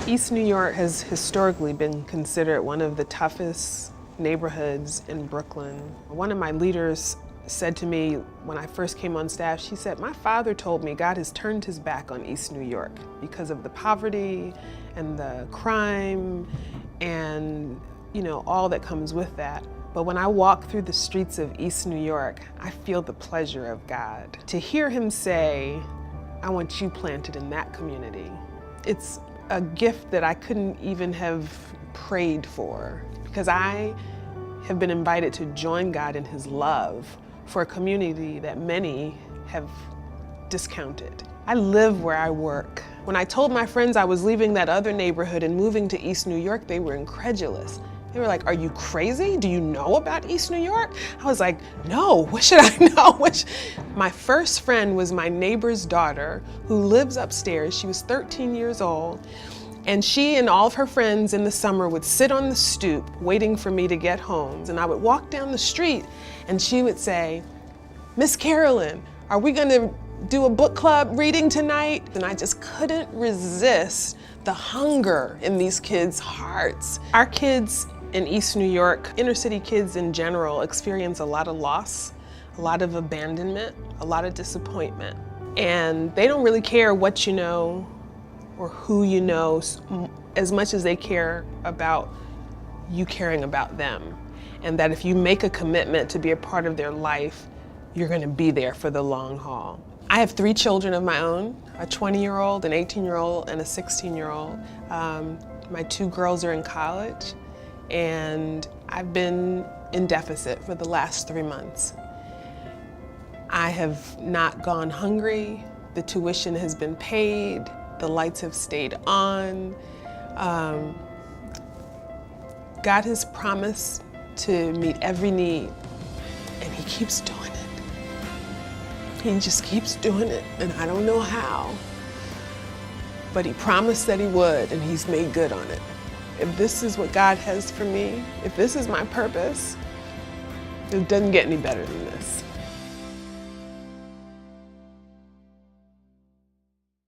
East New York has historically been considered one of the toughest neighborhoods in Brooklyn. One of my leaders said to me when I first came on staff, she said, "My father told me God has turned his back on East New York because of the poverty and the crime and, all that comes with that. But when I walk through the streets of East New York, I feel the pleasure of God." To hear him say, "I want you planted in that community," it's a gift that I couldn't even have prayed for, because I have been invited to join God in his love for a community that many have discounted. I live where I work. When I told my friends I was leaving that other neighborhood and moving to East New York, they were incredulous. They were like, "Are you crazy? Do you know about East New York?" I was like, "No, what should I know?" My first friend was my neighbor's daughter who lives upstairs. She was 13 years old. And she and all of her friends in the summer would sit on the stoop waiting for me to get home. And I would walk down the street and she would say, "Miss Carolyn, are we gonna do a book club reading tonight?" And I just couldn't resist the hunger in these kids' hearts. Our kids in East New York, inner city kids in general, experience a lot of loss, a lot of abandonment, a lot of disappointment. And they don't really care what you know or who you know as much as they care about you caring about them. And that if you make a commitment to be a part of their life, you're gonna be there for the long haul. I have 3 children of my own, a 20-year-old, an 18-year-old, and a 16-year-old. My 2 girls are in college, and I've been in deficit for the last 3 months. I have not gone hungry. The tuition has been paid. The lights have stayed on. God has promised to meet every need, and he keeps doing it. He just keeps doing it, and I don't know how, but he promised that he would, and he's made good on it. If this is what God has for me, if this is my purpose, it doesn't get any better than this.